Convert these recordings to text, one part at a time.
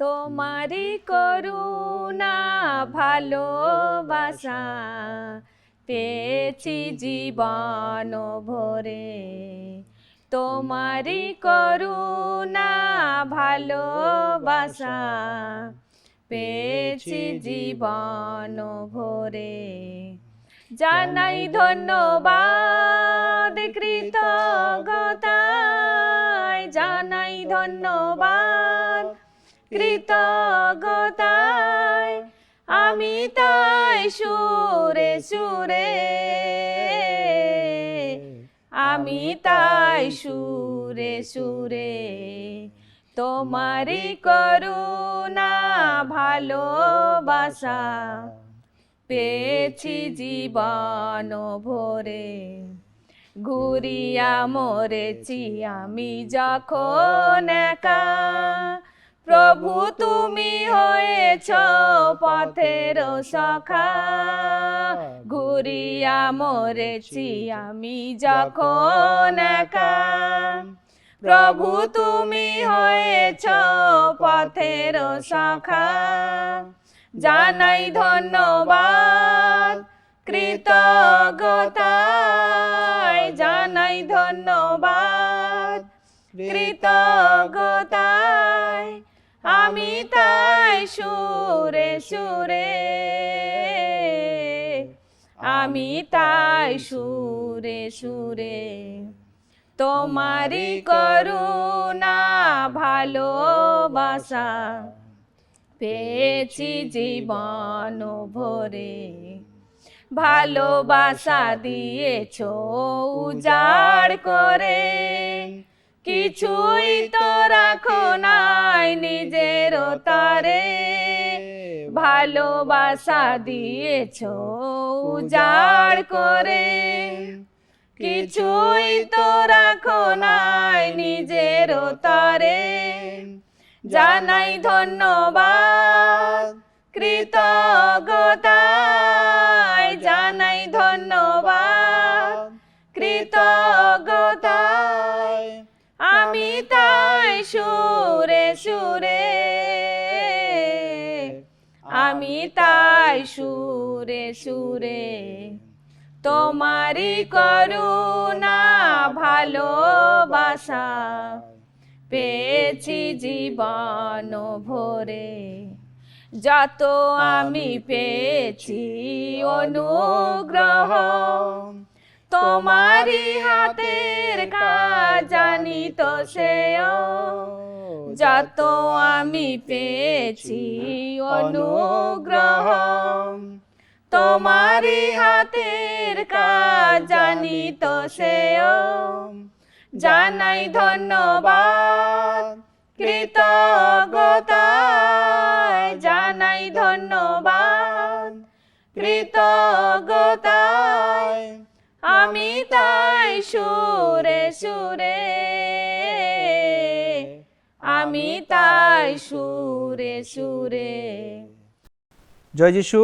তোমারি করুণা ভালোবাসা পেয়েছি জীবন ভরে। তোমারি করুণা ভালোবাসা পেয়েছি জীবন ভরে। জানাই ধন্যবাদ কৃতজ্ঞতায়, জানাই ধন্যবাদ কৃতজ্ঞতায়, আমি তাই সুরে সুরে, আমি তাই সুরে সুরে তোমারি করুণা ভালোবাসা পেয়েছি জীবন ভরে। ঘুরিয়া মরেছি আমি যখন একা, প্রভু তুমি হয়েছ পথের সখা। ঘুরিয়া মরেছি আমি যখন একা, প্রভু তুমি হয়েছ পথের সখা। জানাই ধন্যবাদ কৃতজ্ঞতায়, জানাই ধন্যবাদ কৃতজ্ঞতায়, আমি তাই সুরে সুরে, আমি তাই সুরে সুরে তোমারি করুণা ভালোবাসা পেয়েছি জীবন ভরে। ভালোবাসা দিয়েছ উজাড় করে, কিছুই তো রাখো নাই নিজের তরে। ভালোবাসা দিয়েছ উজাড় করে, কিছুই তো রাখো নাই নিজের তরে। জানাই ধন্যবাদ কৃতজ্ঞতায়, জানাই ধন্যবাদ কৃতজ্ঞতায়, আমি তাই সুরে সুরে, আমি তাই সুরে সুরে তোমারি করুণা ভালোবাসা পেয়েছি জীবন ভরে। যত আমি পেয়েছি অনুগ্রহ, তোমারি হাতের কাজ জানি তো সেও। যত আমি পেয়েছি অনুগ্রহ, তোমারি হাতের কাজ জানি তো সেও। জানাই ধন্যবাদ কৃতজ্ঞতায়, জানাই ধন্যবাদ কৃতজ্ঞতায়, আমি তাই সুরে সুরে, আমি তাই সুরে সুরে। জয় যিশু,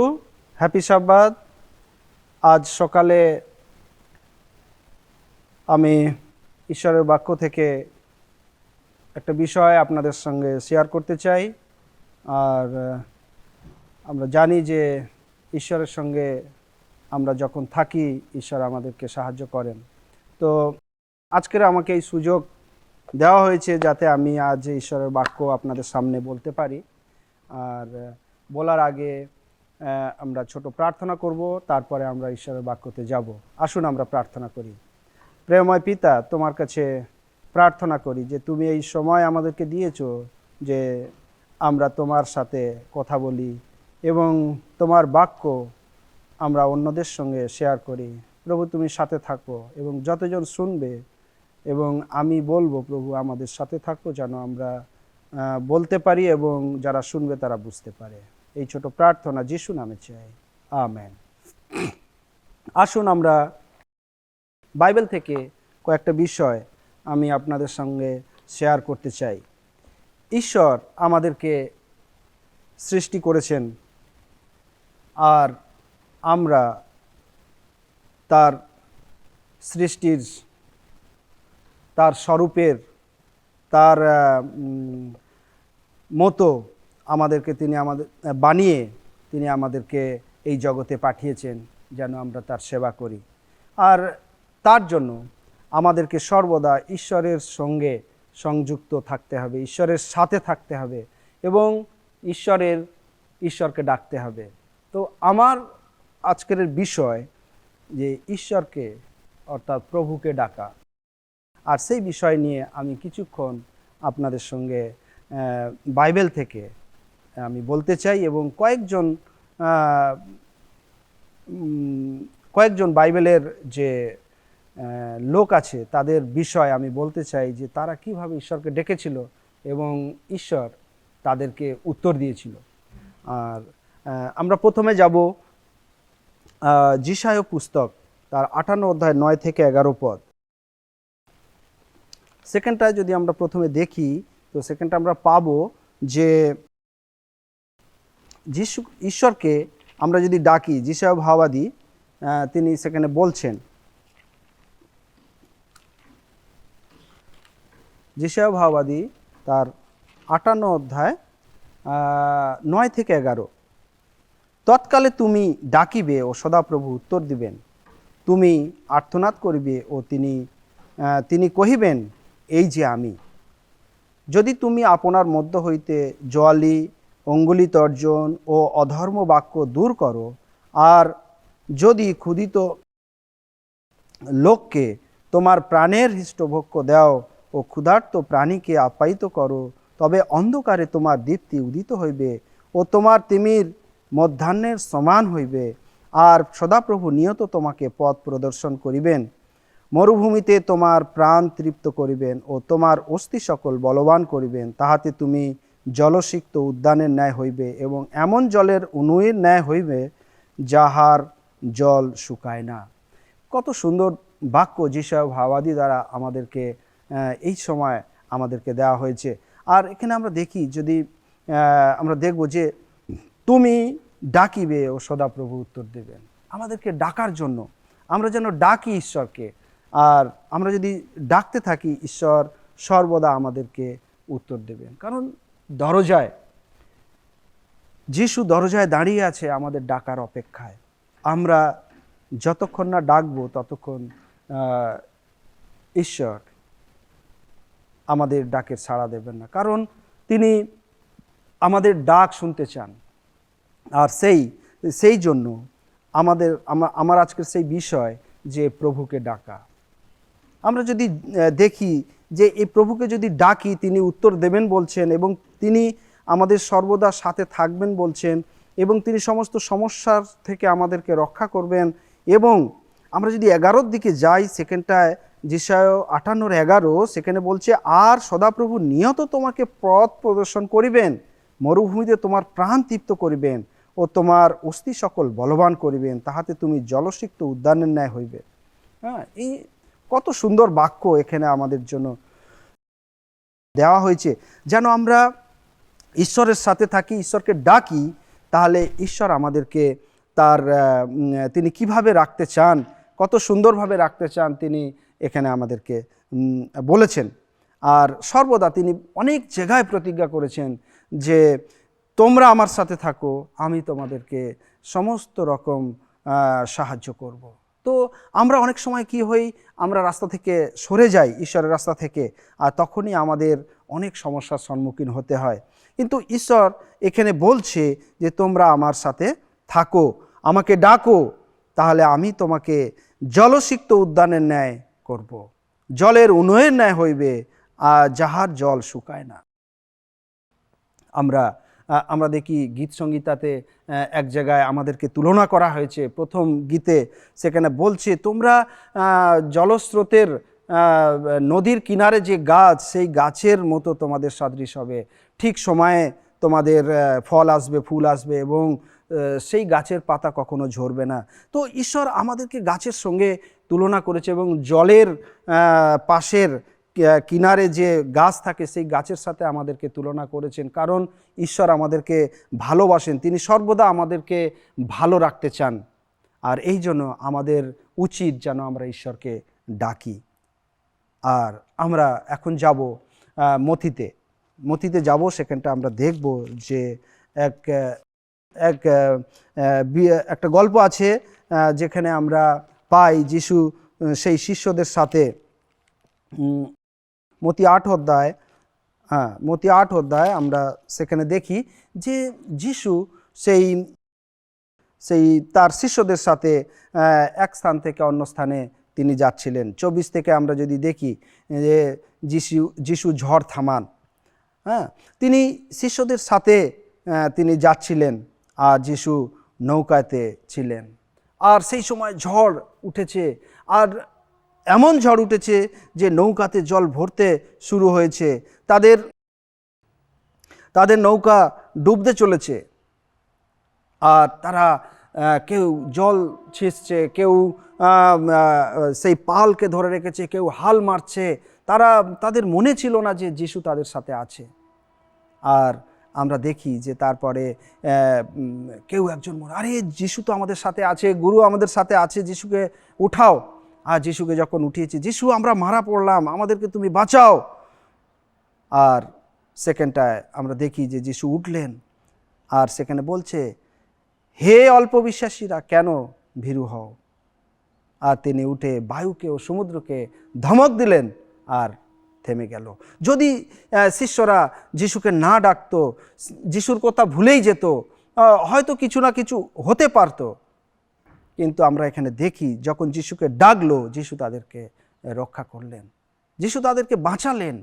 হ্যাপি সাব্বাত। আজ সকালে আমি ঈশ্বরের বাক্য থেকে একটা বিষয় আপনাদের সঙ্গে শেয়ার করতে চাই। আর আমরা জানি যে ঈশ্বরের সঙ্গে আমরা যখন থাকি ঈশ্বর আমাদেরকে সাহায্য করেন। তো আজকের আমাকে এই সুযোগ দেওয়া হয়েছে যাতে আমি আজ ঈশ্বরের বাক্য আপনাদের সামনে বলতে পারি। আর বলার আগে আমরা ছোট প্রার্থনা করব, তারপরে আমরা ঈশ্বরের বাক্যতে যাব। আসুন আমরা প্রার্থনা করি। প্রেমময় পিতা, তোমার কাছে প্রার্থনা করি যে তুমি এই সময় আমাদেরকে দিয়েছো যে আমরা তোমার সাথে কথা বলি এবং তোমার বাক্য আমরা অন্যদের সঙ্গে শেয়ার করি। প্রভু তুমি সাথে থাকো এবং যতজন শুনবে এবং আমি বলবো প্রভু আমাদের সাথে থাকো, যেন আমরা বলতে পারি এবং যারা শুনবে তারা বুঝতে পারে। এই ছোট প্রার্থনা যিশু নামে চাই, আমেন। আসুন আমরা বাইবেল থেকে কয়েকটা বিষয় আমি আপনাদের সঙ্গে শেয়ার করতে চাই। ঈশ্বর আমাদেরকে সৃষ্টি করেছেন আর আমরা তার সৃষ্টির, তার স্বরূপের, তার মতো আমাদেরকে তিনি বানিয়ে তিনি আমাদেরকে এই জগতে পাঠিয়েছেন যেন আমরা তার সেবা করি। আর তার জন্য আমাদেরকে সর্বদা ঈশ্বরের সঙ্গে সংযুক্ত থাকতে হবে, ঈশ্বরের সাথে থাকতে হবে এবং ঈশ্বরকে ডাকতে হবে। তো আমার আজকের বিষয় যে ঈশ্বরকে অর্থাৎ প্রভুকে ডাকা, আর সেই বিষয় নিয়ে আমি কিছুক্ষণ আপনাদের সঙ্গে বাইবেল থেকে আমি বলতে চাই এবং কয়েকজন বাইবেলের যে লোক আছে তাদের বিষয় আমি বলতে চাই যে তারা কিভাবে ঈশ্বরকে ডেকেছিল এবং ঈশ্বর তাদেরকে উত্তর দিয়েছিল। আর আমরা প্রথমে যাব যিশায়া পুস্তক তার 58 অধ্যায় 9 থেকে 11 পদ। সেকেন্ডটায় যদি আমরা প্রথমে দেখি তো সেকেন্ডটা আমরা পাবো যে ঈশ্বরকে আমরা যদি ডাকি, যিশায়া ভাওবাদী তিনি সেখানে বলছেন, যিশায়া ভাওবাদী তার 58 অধ্যায় 9 থেকে 11, তৎকালে তুমি ডাকিবে ও সদাপ্রভু উত্তর দিবেন, তুমি আর্তনাদ করিবে ও তিনি কহিবেন, এই যে আমি। যদি তুমি আপনার মধ্য হইতে জোয়ালি, অঙ্গুলি তর্জন ও অধর্ম বাক্য দূর করো, আর যদি ক্ষুধিত লোককে তোমার প্রাণের হৃষ্টভোগ্য দাও ও ক্ষুধার্ত প্রাণীকে আপ্যায়িত করো, তবে অন্ধকারে তোমার দীপ্তি উদিত হইবে ও তোমার তিমির মধ্যাহ্নের সমান হইবে। আর সদাপ্রভু নিয়ত তোমাকে পথ প্রদর্শন করিবেন, মরুভূমিতে তোমার প্রাণ তৃপ্ত করিবেন ও তোমার অস্থি সকল বলবান করিবেন। তাহাতে তুমি জলসিক্ত উদ্যানের ন্যায় হইবে এবং এমন জলের অনুয়ের ন্যায় হইবে যাহার জল শুকায় না। কত সুন্দর বাক্য যিশায়া ভাওবাদী দ্বারা আমাদেরকে এই সময় আমাদেরকে দেওয়া হয়েছে। আর এখানে আমরা দেখি, যদি আমরা দেখব যে তুমি ডাকিবে ও সদাপ্রভু উত্তর দেবেন। আমাদেরকে ডাকার জন্য আমরা যেন ডাকি ঈশ্বরকে, আর আমরা যদি ডাকতে থাকি ঈশ্বর সর্বদা আমাদেরকে উত্তর দেবেন। কারণ যিশু দরজায় দাঁড়িয়ে আছে আমাদের ডাকার অপেক্ষায়। আমরা যতক্ষণ না ডাকবো ততক্ষণ ঈশ্বর আমাদের ডাকের সাড়া দেবেন না, কারণ তিনি আমাদের ডাক শুনতে চান। আর সেই জন্য আমার আজকের সেই বিষয় যে প্রভুকে ডাকা। আমরা যদি দেখি যে এই প্রভুকে যদি ডাকি তিনি উত্তর দেবেন বলছেন এবং তিনি আমাদের সর্বদা সাথে থাকবেন বলছেন এবং তিনি সমস্ত সমস্যার থেকে আমাদেরকে রক্ষা করবেন। এবং আমরা যদি 11 দিকে যাই, সেকেন্ডটায় যিশায়া 58:11 সেখানে বলছে, আর সদাপ্রভু নিয়ত তোমাকে পথ প্রদর্শন করিবেন, মরুভূমিতে তোমার প্রাণ তৃপ্ত করিবেন ও তোমার অস্থি সকল বলবান করিবেন, তাহাতে তুমি জলসিক্ত উদ্যানের ন্যায় হইবে। হ্যাঁ, এই কত সুন্দর বাক্য এখানে আমাদের জন্য দেওয়া হয়েছে। যেন আমরা ঈশ্বরের সাথে থাকি, ঈশ্বরকে ডাকি, তাহলে ঈশ্বর আমাদেরকে তিনি কিভাবে রাখতে চান, কত সুন্দরভাবে রাখতে চান তিনি এখানে আমাদেরকে বলেছেন। আর সর্বদা তিনি অনেক জায়গায় প্রতিজ্ঞা করেছেন যে তোমরা আমার সাথে থাকো, আমি তোমাদেরকে সমস্ত রকম সাহায্য করব। তো আমরা অনেক সময় কি হই, আমরা রাস্তা থেকে সরে যাই, ঈশ্বরের রাস্তা থেকে, আর তখনই আমাদের অনেক সমস্যার সম্মুখীন হতে হয়। কিন্তু ঈশ্বর এখানে বলছে যে তোমরা আমার সাথে থাকো, আমাকে ডাকো, তাহলে আমি তোমাকে জলসিক্ত উদ্যানের ন্যায় করব, জলের অনুয়ের ন্যায় হইবে আর যাহার জল শুকায় না। আমরা দেখি গীত সংগীতাতে এক জায়গায় আমাদেরকে তুলনা করা হয়েছে, প্রথম গীতে সেখানে বলছে তোমরা জলস্রোতের নদীর কিনারে যে গাছ, সেই গাছের মতো তোমাদের সদৃশ হবে, ঠিক সময়ে তোমাদের ফল আসবে, ফুল আসবে এবং সেই গাছের পাতা কখনো ঝরবে না। তো ঈশ্বর আমাদেরকে গাছের সঙ্গে তুলনা করেছে এবং জলের পাশের কিনারে যে গাছ থাকে সেই গাছের সাথে আমাদেরকে তুলনা করেছেন। কারণ ঈশ্বর আমাদেরকে ভালোবাসেন, তিনি সর্বদা আমাদেরকে ভালো রাখতে চান। আর এই জন্য আমাদের উচিত যেন আমরা ঈশ্বরকে ডাকি। আর আমরা এখন যাব মথিতে, মথিতে যাব, সেখানটা আমরা দেখব যে এক এক একটা গল্প আছে যেখানে আমরা পাই যিশু সেই শিষ্যদের সাথে মতি 8 অধ্যায়, মতি 8 অধ্যায় আমরা সেখানে দেখি যে যিশু সেই সেই তার শিষ্যদের সাথে এক স্থান থেকে অন্য স্থানে তিনি যাচ্ছিলেন। 24 থেকে আমরা যদি দেখি যে যিশু ঝড় থামান, তিনি শিষ্যদের সাথে তিনি যাচ্ছিলেন আর যিশু নৌকাতে ছিলেন। আর সেই সময় ঝড় উঠেছে, আর এমন ঝড় উঠেছে যে নৌকাতে জল ভরতে শুরু হয়েছে, তাদের নৌকা ডুবতে চলেছে। আর তারা কেউ জল ছিঁচছে, কেউ সেই পালকে ধরে রেখেছে, কেউ হাল মারছে। তাদের মনে ছিল না যে যিশু তাদের সাথে আছে। আর আমরা দেখি যে তারপরে কেউ একজন বলে, আরে যিশু তো আমাদের সাথে আছে, গুরু আমাদের সাথে আছে, যিশুকে উঠাও। আর যিশুকে যখন উঠিয়েছে, যিশু আমরা মারা পড়লাম, আমাদেরকে তুমি বাঁচাও। আর সেকেন্ডটায় আমরা দেখি যে যিশু উঠলেন আর সেখানে বলছে, হে অল্প বিশ্বাসীরা কেন ভীরু হও। আর তিনি উঠে বায়ুকে ও সমুদ্রকে ধমক দিলেন আর থেমে গেল। যদি শিষ্যরা যিশুকে না ডাকতো, যিশুর কথা ভুলেই যেত, হয়তো কিছু না কিছু হতে পারত। কিন্তু আমরা এখানে দেখি যখন যিশুকে ডাকলো, যিশু তাদেরকে রক্ষা করলেন, যিশু তাদেরকে বাঁচালেন,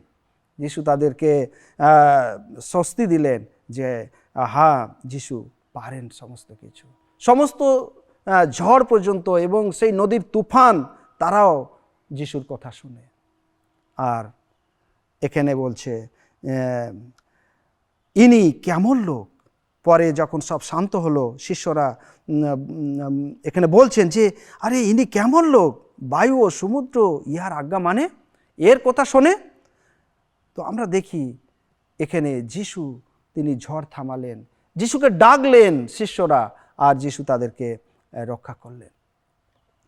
যিশু তাদেরকে স্বস্তি দিলেন যে হ্যাঁ, যিশু পারেন সমস্ত কিছু। সমস্ত ঝড় পর্যন্ত এবং সেই নদীর তুফান, তারাও যিশুর কথা শুনে। আর এখানে বলছে ইনি কেমন লোক। পরে যখন সব শান্ত হলো, শিষ্যরা এখানে বলছেন যে আরে ইনি কেমন লোক, বায়ু ও সমুদ্র ইহার আজ্ঞা মানে, এর কথা শোনে। তো আমরা দেখি এখানে যিশু তিনি ঝড় থামালেন, যিশুকে ডাকলেন শিষ্যরা, আর যিশু তাদেরকে রক্ষা করলেন।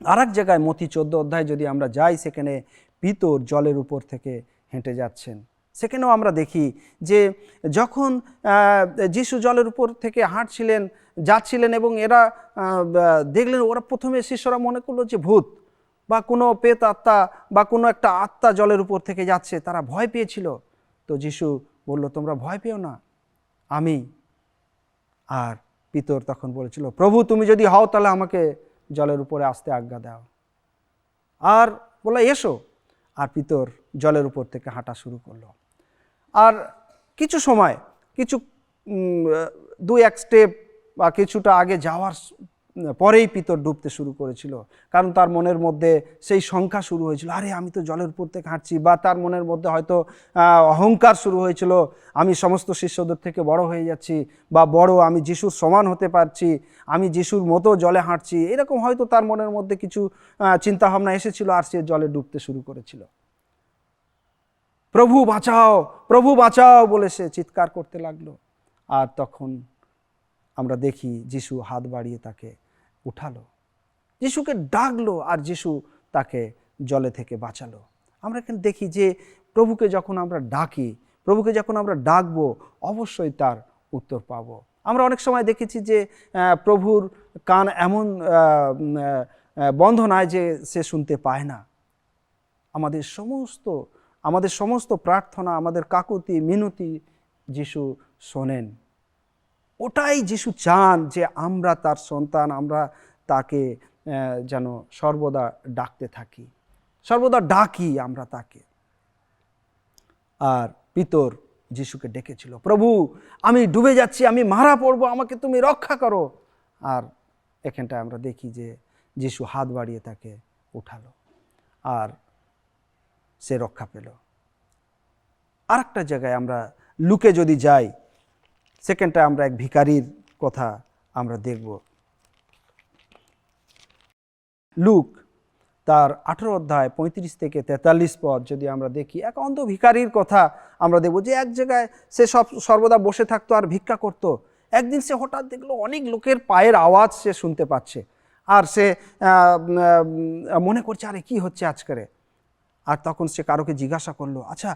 আর এক জায়গায় মতি 14 অধ্যায় যদি আমরা যাই, সেখানে পিতর জলের উপর থেকে হেঁটে যাচ্ছেন। সেখানেও আমরা দেখি যে যখন যিশু জলের উপর থেকে যাচ্ছিলেন এবং এরা দেখলেন, ওরা প্রথমে শিষ্যরা মনে করলো যে ভূত বা কোনো প্রেত আত্মা বা কোনো একটা আত্মা জলের উপর থেকে যাচ্ছে, তারা ভয় পেয়েছিল। তো যিশু বলল, তোমরা ভয় পেও না, আমি। আর পিতর তখন বলেছিল, প্রভু তুমি যদি হও তাহলে আমাকে জলের উপরে আসতে আজ্ঞা দাও। আর বলে এসো। আর পিতর জলের উপর থেকে হাঁটা শুরু করলো। আর কিছু সময়, কিছু 2-1 স্টেপ বা কিছুটা আগে যাওয়ার পরেই পিতর ডুবতে শুরু করেছিল। কারণ তার মনের মধ্যে সেই শঙ্কা শুরু হয়েছিল, আরে আমি তো জলের উপর থেকে হাঁটছি। বা তার মনের মধ্যে হয়তো অহংকার শুরু হয়েছিল, আমি সমস্ত শিষ্যদের থেকে বড় হয়ে যাচ্ছি, বা আমি যিশুর সমান হতে পারছি, আমি যিশুর মতো জলে হাঁটছি, এরকম হয়তো তার মনের মধ্যে কিছু চিন্তাভাবনা এসেছিল। আর সে জলে ডুবতে শুরু করেছিল। প্রভু বাঁচাও, প্রভু বাঁচাও বলে সে চিৎকার করতে লাগলো। আর তখন আমরা দেখি যিশু হাত বাড়িয়ে তাকে উঠালো, যিশুকে ডাকলো, আর যিশু তাকে জলে থেকে বাঁচালো। আমরা এখানে দেখি যে প্রভুকে যখন আমরা ডাকি, প্রভুকে যখন আমরা ডাকবো, অবশ্যই তার উত্তর পাবো। আমরা অনেক সময় দেখেছি যে প্রভুর কান এমন বন্ধ নয় যে সে শুনতে পায় না। আমাদের সমস্ত প্রার্থনা, আমাদের কাকুতি মিনতি যিশু শোনেন। ওটাই যিশু চান যে আমরা তার সন্তান, আমরা তাকে যেন সর্বদা ডাকতে থাকি, সর্বদা ডাকি আমরা তাকে। আর পিতর যিশুকে ডেকেছিল, প্রভু আমি ডুবে যাচ্ছি, আমি মারা পড়বো, আমাকে তুমি রক্ষা করো। আর এখানটায় আমরা দেখি যে যিশু হাত বাড়িয়ে তাকে উঠালো, আর সে রক্ষা পেল। আর একটা জায়গায় আমরা লুকে যদি যাই, সেকেন্ডটা আমরা এক ভিখারির কথা আমরা দেখব। লুক তার 18 অধ্যায় 35 থেকে 43 পদ যদি আমরা দেখি, এক অন্ধ ভিখারির কথা আমরা দেখব যে এক জায়গায় সে সর্বদা বসে থাকতো আর ভিক্ষা করত। একদিন সে হঠাৎ দেখলো অনেক লোকের পায়ের আওয়াজ সে শুনতে পাচ্ছে। আর সে মনে করছে, আরে কি হচ্ছে আজকারে। আর তখন সে কারোকে জিজ্ঞাসা করলো, আচ্ছা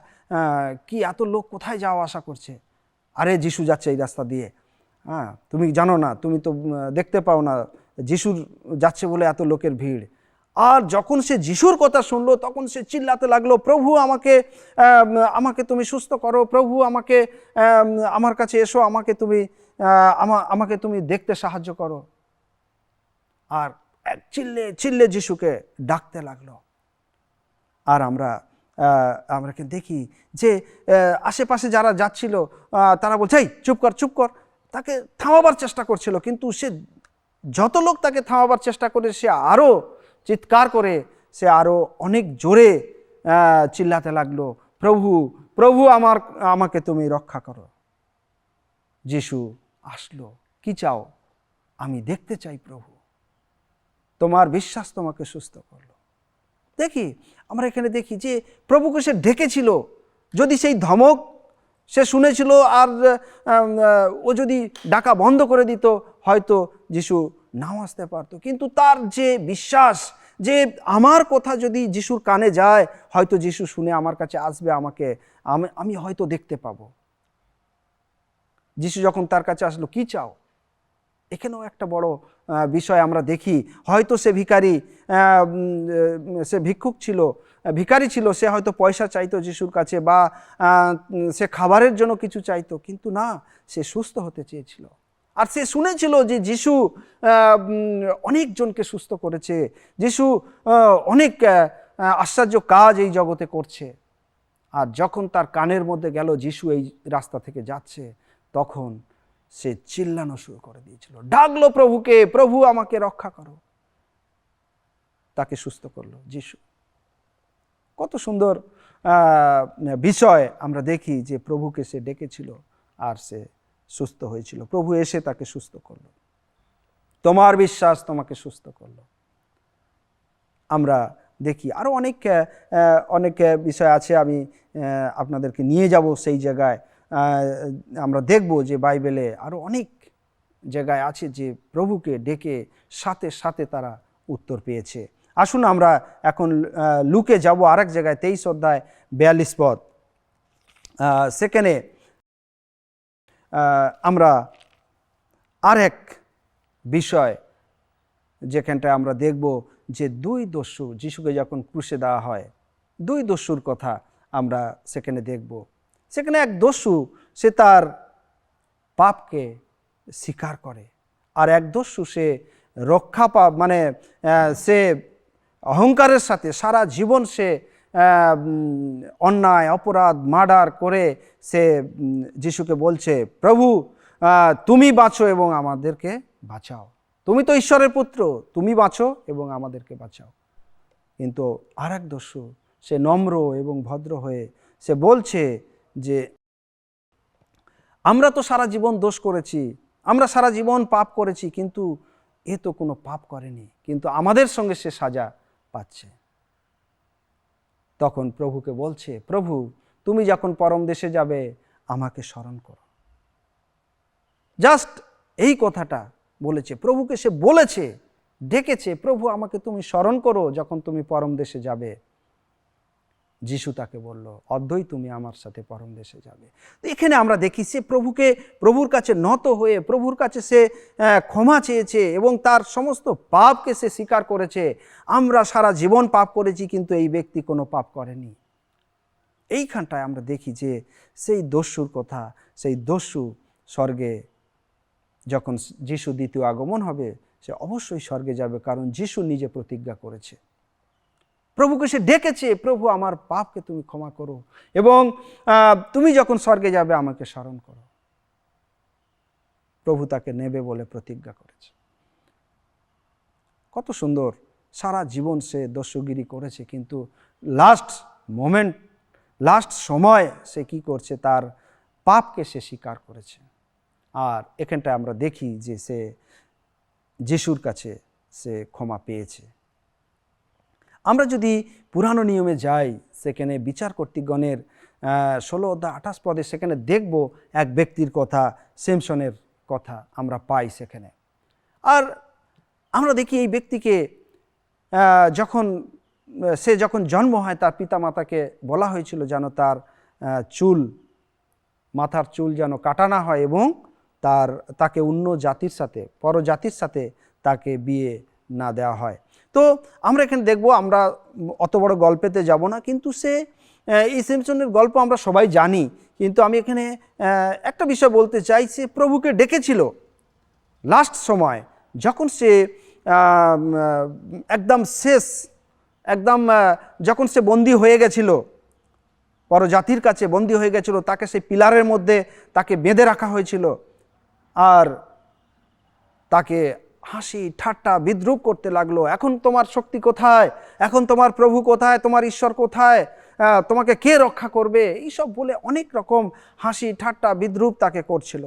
কি এত লোক কোথায় যাওয়া আসা করছে? আরে যিশু যাচ্ছে এই রাস্তা দিয়ে। হ্যাঁ, তুমি জানো না, তুমি তো দেখতে পাও না, যিশুর যাচ্ছে বলে এত লোকের ভিড়। আর যখন সে যিশুর কথা শুনলো তখন সে চিল্লাতে লাগলো, প্রভু আমাকে আমাকে তুমি সুস্থ করো, প্রভু আমাকে আমার কাছে এসো, আমাকে তুমি দেখতে সাহায্য করো। আর চিল্লে চিল্লে যিশুকে ডাকতে লাগলো। আর আমরা দেখি যে আশেপাশে যারা যাচ্ছিল তারা বলছে, এই চুপ কর চুপ কর, তাকে থামাবার চেষ্টা করছিল। কিন্তু সে যত লোক তাকে থামাবার চেষ্টা করে সে আরও চিৎকার করে, সে আরও অনেক জোরে চিল্লাতে লাগলো, প্রভু প্রভু আমাকে তুমি রক্ষা করো। যিশু আসলো, কি চাও? আমি দেখতে চাই প্রভু, তোমার বিশ্বাস তোমাকে সুস্থ করলো। দেখি আমরা এখানে দেখি যে প্রভুকে সে ডেকেছিল। যদি সেই ধমক সে শুনেছিল আর ও যদি ডাকা বন্ধ করে দিত, হয়তো যিশু নাও আসতে পারতো। কিন্তু তার যে বিশ্বাস যে আমার কথা যদি যিশুর কানে যায়, হয়তো যিশু শুনে আমার কাছে আসবে, আমি হয়তো দেখতে পাবো। যিশু যখন তার কাছে আসলো, কি চাও? এখানেও একটা বড় বিষয় আমরা দেখি। হয়তো সে ভিক্ষুক ছিল, ভিখারি ছিল, সে হয়তো পয়সা চাইতো যিশুর কাছে, বা সে খাবারের জন্য কিছু চাইতো, কিন্তু না, সে সুস্থ হতে চেয়েছিল। আর সে শুনেছিল যে যিশু অনেকজনকে সুস্থ করেছে, যিশু অনেক আশ্চর্য কাজ এই জগতে করছে। আর যখন তার কানের মধ্যে গেল যিশু এই রাস্তা থেকে যাচ্ছে, তখন সে চিল্লানো শুরু করে দিয়েছিল, ডাকলো প্রভুকে, প্রভু আমাকে রক্ষা করো। তাকে সুস্থ করলো যিশু। কত সুন্দর বিষয় আমরা দেখি যে প্রভুকে সে ডেকেছিল আর সে সুস্থ হয়েছিল। প্রভু এসে তাকে সুস্থ করলো। তোমার বিশ্বাস তোমাকে সুস্থ করলো। আমরা দেখি আরো অনেক বিষয় আছে, আমি আপনাদেরকে নিয়ে যাব সেই জায়গায়। আমরা দেখব যে বাইবেলে আরো অনেক জায়গায় আছে যে প্রভুকে ডেকে সাথে সাথে তারা উত্তর পেয়েছে। আসুন আমরা এখন লুকে যাব আরেক জায়গায়, 23 অধ্যায় 42 পদ। সেখানে আমরা আরেক বিষয় যেখানটায় আমরা দেখব যে দুই দস্যু, যিশুকে যখন ক্রুশে দেওয়া হয়, দুই দস্যুর কথা আমরা সেখানে দেখব। সেখানে এক দস্যু সে তার পাপকে স্বীকার করে, আর এক দস্যু সে সে অহংকারের সাথে সারা জীবন সে অন্যায় অপরাধ মার্ডার করে সে যিশুকে বলছে, প্রভু তুমি বাঁচো এবং আমাদেরকে বাঁচাও, তুমি তো ঈশ্বরের পুত্র, তুমি বাঁচো এবং আমাদেরকে বাঁচাও। কিন্তু আর এক দস্যু সে নম্র এবং ভদ্র হয়ে সে বলছে যে আমরা তো সারা জীবন দোষ করেছি, আমরা সারা জীবন পাপ করেছি, কিন্তু এ তো কোনো পাপ করেনি, কিন্তু আমাদের সঙ্গে সে সাজা পাচ্ছে। তখন প্রভুকে বলছে, প্রভু তুমি যখন পরম দেশে যাবে আমাকে স্মরণ করো। জাস্ট এই কথাটা বলেছে, প্রভুকে সে বলেছে, ডেকেছে, প্রভু আমাকে তুমি স্মরণ করো যখন তুমি পরম দেশে যাবে। যিশু তাকে বলল, অদ্যই তুমি আমার সাথে পরম দেশে যাবে। তো এখানে আমরা দেখি সে প্রভুর কাছে নত হয়ে প্রভুর কাছে সে ক্ষমা চেয়েছে এবং তার সমস্ত পাপকে সে স্বীকার করেছে। আমরা সারা জীবন পাপ করেছি, কিন্তু এই ব্যক্তি কোনো পাপ করেনি। এইখানটায় আমরা দেখি যে সেই দস্যুর কথা, সেই দস্যু স্বর্গে, যখন যিশু দ্বিতীয় আগমন হবে সে অবশ্যই স্বর্গে যাবে, কারণ যিশু নিজে প্রতিজ্ঞা করেছে। প্রভুকে সে ডেকেছে, প্রভু আমার পাপকে তুমি ক্ষমা করো এবং তুমি যখন স্বর্গে যাবে আমাকে স্মরণ করো। প্রভু তাকে নেবে বলে প্রতিজ্ঞা করেছে। কত সুন্দর, সারা জীবন সে দস্যুগিরি করেছে, কিন্তু লাস্ট সময় সে কি করছে, তার পাপকে সে স্বীকার করেছে। আর এখানটায় আমরা দেখি যে সে যিশুর কাছে সে ক্ষমা পেয়েছে। আমরা যদি পুরানো নিয়মে যাই, সেখানে বিচার কর্তৃগণের 16 অধ্যায় 28 পদে সেখানে দেখব এক ব্যক্তির কথা, সিমসনের কথা আমরা পাই সেখানে। আর আমরা দেখি এই ব্যক্তিকে যখন সে যখন জন্ম হয় তার পিতামাতাকে বলা হয়েছিল যেন তার মাথার চুল যেন কাটা না হয় এবং তাকে অন্য জাতির সাথে, পরজাতির সাথে তাকে বিয়ে না দেওয়া হয়। তো আমরা এখানে দেখব, আমরা অত বড় গল্পেতে যাব না, কিন্তু এই সিমসনের গল্প আমরা সবাই জানি। কিন্তু আমি এখানে একটা বিষয় বলতে চাই, সে প্রভুকে ডেকেছিল লাস্ট সময়, যখন সে একদম শেষ, যখন সে বন্দী হয়ে গেছিল, পরজাতির কাছে বন্দী হয়ে গেছিল, তাকে সেই পিলারের মধ্যে তাকে বেঁধে রাখা হয়েছিল, আর তাকে হাসি ঠাট্টা বিদ্রূপ করতে লাগলো। এখন তোমার শক্তি কোথায়? এখন তোমার প্রভু কোথায়? তোমার ঈশ্বর কোথায়? তোমাকে কে রক্ষা করবে? এইসব বলে অনেক রকম হাসি ঠাট্টা বিদ্রূপ তাকে করছিল।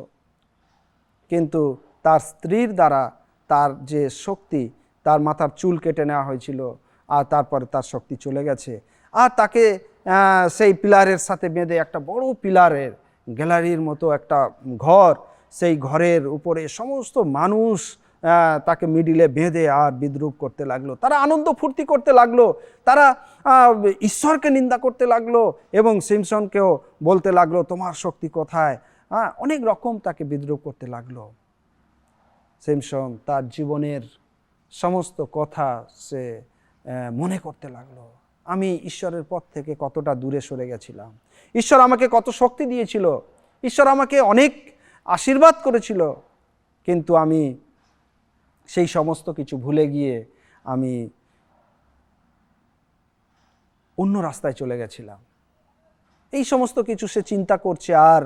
কিন্তু তার স্ত্রীর দ্বারা তার যে শক্তি, তার মাথার চুল কেটে নেওয়া হয়েছিল, আর তারপরে তার শক্তি চলে গেছে। আর তাকে সেই পিলারের সাথে বেঁধে, একটা বড় পিলারের গ্যালারির মতো একটা ঘর, সেই ঘরের উপরে সমস্ত মানুষ তাকে মিডিলে বেঁধে আর বিদ্রূপ করতে লাগলো। তারা আনন্দ ফুর্তি করতে লাগলো, তারা ঈশ্বরকে নিন্দা করতে লাগলো এবং সিমসনকেও বলতে লাগলো তোমার শক্তি কোথায়। অনেক রকম তাকে বিদ্রূপ করতে লাগলো। সিমসন তার জীবনের সমস্ত কথা সে মনে করতে লাগলো, আমি ঈশ্বরের পথ থেকে কতটা দূরে সরে গেছিলাম। ঈশ্বর আমাকে কত শক্তি দিয়েছিল, ঈশ্বর আমাকে অনেক আশীর্বাদ করেছিল, কিন্তু আমি সেই সমস্ত কিছু ভুলে গিয়ে আমি অন্য রাস্তায় চলে গেছিলাম। এই সমস্ত কিছু সে চিন্তা করছে আর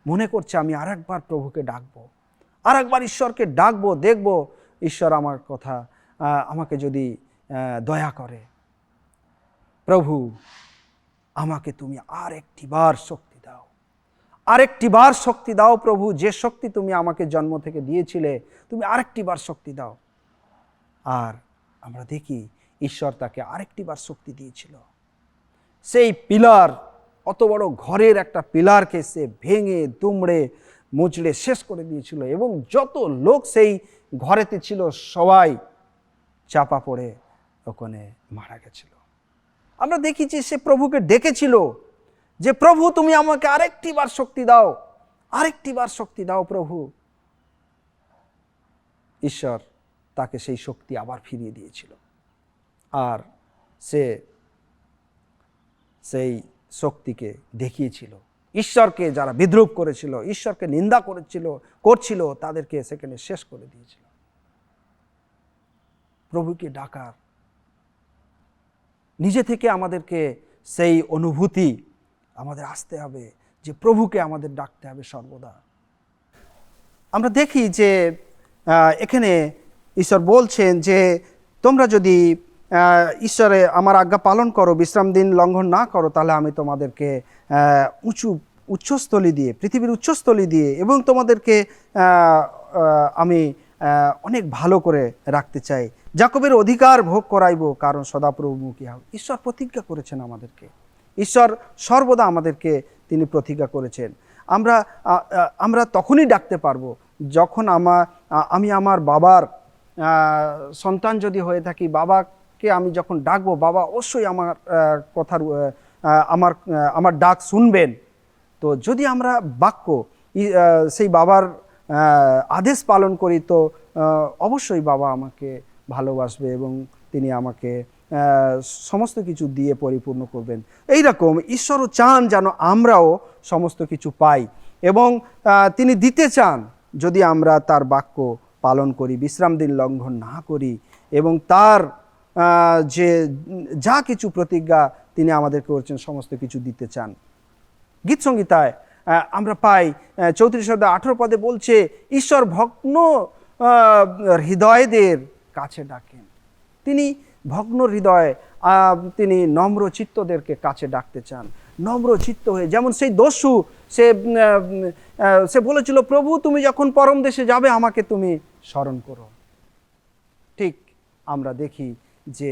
মনে করছে, আমি আরেকবার প্রভুকে ডাকবো, আরেকবার ঈশ্বরকে ডাকবো, দেখবো ঈশ্বর আমার কথা, আমাকে যদি দয়া করে। প্রভু, আমাকে তুমি আরেকটি বার শক্তি দাও, আরেকটি বার শক্তি দাও প্রভু, যে শক্তি তুমি আমাকে জন্ম থেকে দিয়েছিলে, তুমি আরেকটি বার শক্তি দাও। আর আমরা দেখি ঈশ্বর তাকে আরেকটি বার শক্তি দিয়েছিল। সেই পিলার, অত বড় ঘরের একটা পিলারকে সে ভেঙে দুমড়ে মুচড়ে শেষ করে দিয়েছিল, এবং যত লোক সেই ঘরেতে ছিল সবাই চাপা পড়ে ওখানে মারা গেছিল। আমরা দেখি যে সে প্রভুকে ডেকেছিল যে প্রভু, তুমি আমাকে আরেকটি বার শক্তি দাও, আরেকটি বার শক্তি দাও প্রভু। ঈশ্বর তাকে সেই শক্তি আবার ফিরিয়ে দিয়েছিল, আর সে সেই শক্তিকে দেখিয়েছিল। ঈশ্বরকে যারা বিদ্রূপ করেছিল, ঈশ্বরকে নিন্দা করছিল, তাদেরকে সেখানে শেষ করে দিয়েছিল। প্রভুকে ডাকার, নিজে থেকে আমাদেরকে সেই অনুভূতি আমাদের আসতে হবে যে প্রভুকে আমাদের ডাকতে হবে সর্বদা। আমরা দেখি যে এখানে ঈশ্বর বলছেন যে তোমরা যদি ঈশ্বরে আমার আজ্ঞা পালন করো, বিশ্রাম দিন লঙ্ঘন না করো, তাহলে আমি তোমাদেরকে উচ্চস্থলী দিয়ে, পৃথিবীর উচ্চস্থলী দিয়ে, এবং তোমাদেরকে আমি অনেক ভালো করে রাখতে চাই, যাকবের অধিকার ভোগ করাইব, কারণ সদাপ্রভুমুখী হও। ঈশ্বর প্রতিজ্ঞা করেছেন আমাদেরকে, ঈশ্বর সর্বদা আমাদেরকে তিনি প্রতিজ্ঞা করেছেন। আমরা তখনই ডাকতে পারবো যখন আমি আমার বাবার সন্তান যদি হয়ে থাকি, বাবাকে আমি যখন ডাকবো, বাবা অবশ্যই আমার ডাক শুনবেন। তো যদি আমরা সেই বাবার আদেশ পালন করি, তো অবশ্যই বাবা আমাকে ভালোবাসবে এবং তিনি আমাকে সমস্ত কিছু দিয়ে পরিপূর্ণ করবেন। এইরকম ঈশ্বরও চান যেন আমরাও সমস্ত কিছু পাই, এবং তিনি দিতে চান যদি আমরা তার বাক্য পালন করি, বিশ্রাম দিন লঙ্ঘন না করি, এবং তার যে যা কিছু প্রতিজ্ঞা তিনি আমাদের করেছেন সমস্ত কিছু দিতে চান। গীত সংহিতায় আমরা পাই 34 পদে বলছে, ঈশ্বর ভগ্ন হৃদয়দের কাছে ডাকেন। তিনি ভগ্ন হৃদয়, তিনি নম্র চিত্তদেরকে কাছে ডাকতে চান। নম্র চিত্ত হয়ে, যেমন সেই দস্যু, সে বলেছিল, প্রভু তুমি যখন পরম দেশে যাবে আমাকে তুমি স্মরণ করো। ঠিক আমরা দেখি যে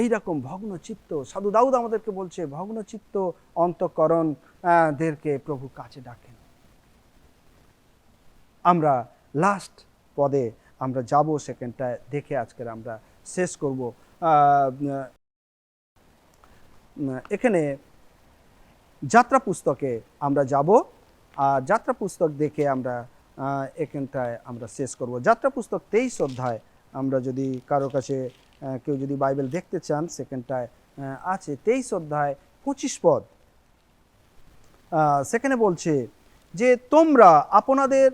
এইরকম ভগ্ন চিত্ত, সাধু দাউদ আমাদেরকে বলছে, ভগ্ন চিত্ত অন্তঃকরণদেরকে প্রভু কাছে ডাকেন। আমরা লাস্ট পদে আমরা যাব, সেখানটায় দেখে আজকের আমরা শেষ করব। এখানে যাত্রা পুস্তকে আমরা যাব, আর যাত্রা পুস্তক দেখে আমরা এখানটায় আমরা শেষ করব। যাত্রা পুস্তক 23 অধ্যায়, আমরা যদি কারো কাছে কেউ যদি বাইবেল দেখতে চান, সেখানটায় আছে 23 অধ্যায় 25 পদ। সেখানে বলছে যে তোমরা আপনাদের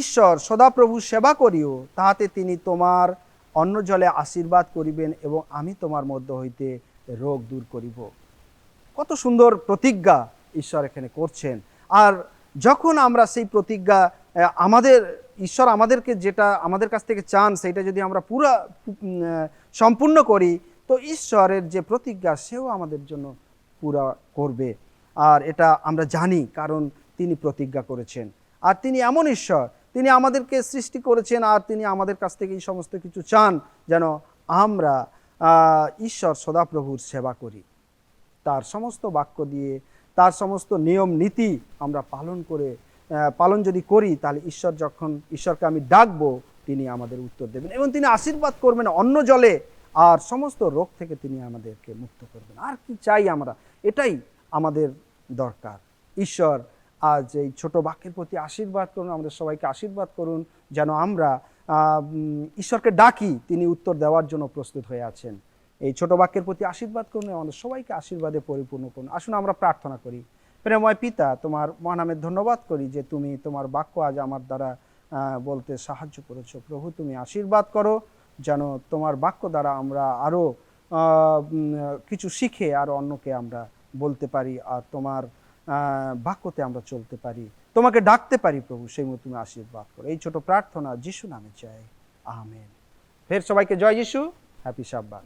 ঈশ্বর সদাপ্রভু সেবা করিও, তাহাতে তিনি তোমার অন্ন জলে আশীর্বাদ করিবেন এবং আমি তোমার মধ্য হইতে রোগ দূর করিব। কত সুন্দর প্রতিজ্ঞা ঈশ্বর এখানে করছেন। আর যখন আমরা সেই প্রতিজ্ঞা আমাদের ঈশ্বর আমাদেরকে যেটা আমাদের কাছ থেকে চান সেইটা যদি আমরা পুরা সম্পূর্ণ করি, তো ঈশ্বরের যে প্রতিজ্ঞা সেও আমাদের জন্য পুরা করবে। আর এটা আমরা জানি, কারণ তিনি প্রতিজ্ঞা করেছেন। আর তিনি এমন ঈশ্বর, তিনি আমাদেরকে সৃষ্টি করেছেন, আর তিনি আমাদের কাছ থেকে এই সমস্ত কিছু চান যেন আমরা ঈশ্বর সদাপ্রভুর সেবা করি, তার সমস্ত বাক্য দিয়ে, তার সমস্ত নিয়ম নীতি আমরা পালন যদি করি, তাহলে ঈশ্বরকে আমি ডাকবো, তিনি আমাদের উত্তর দেবেন এবং তিনি আশীর্বাদ করবেন অন্ন জলে, আর সমস্ত রোগ থেকে তিনি আমাদেরকে মুক্ত করবেন। আর কি চাই আমরা? এটাই আমাদের দরকার। ঈশ্বর আজ এই ছোট বাক্যের প্রতি আশীর্বাদ করুন, আমাদের সবাইকে আশীর্বাদ করুন, যেন আমরা ঈশ্বরকে ডাকি, তিনি উত্তর দেওয়ার জন্য প্রস্তুত হয়ে আছেন। এই ছোট বাক্যের প্রতি আশীর্বাদ করুন, আমাদের সবাইকে আশীর্বাদে পরিপূর্ণ করুন। আসুন আমরা প্রার্থনা করি। প্রেমময় পিতা, তোমার মহানামে ধন্যবাদ করি যে তুমি তোমার বাক্য আজ আমার দ্বারা বলতে সাহায্য করেছো। প্রভু, তুমি আশীর্বাদ করো যেন তোমার বাক্য দ্বারা আমরা আরও কিছু শিখে আরও অন্যকে আমরা বলতে পারি, আর তোমার বাক্যতে আমরা চলতে পারি, তোমাকে ডাকতে পারি। প্রভু, সেই মতো তুমি আশীর্বাদ করো। এই ছোট প্রার্থনা যিশু নামে চাই, আমেন। ফের সবাইকে জয় যিশু, হ্যাপি সাব্বাত।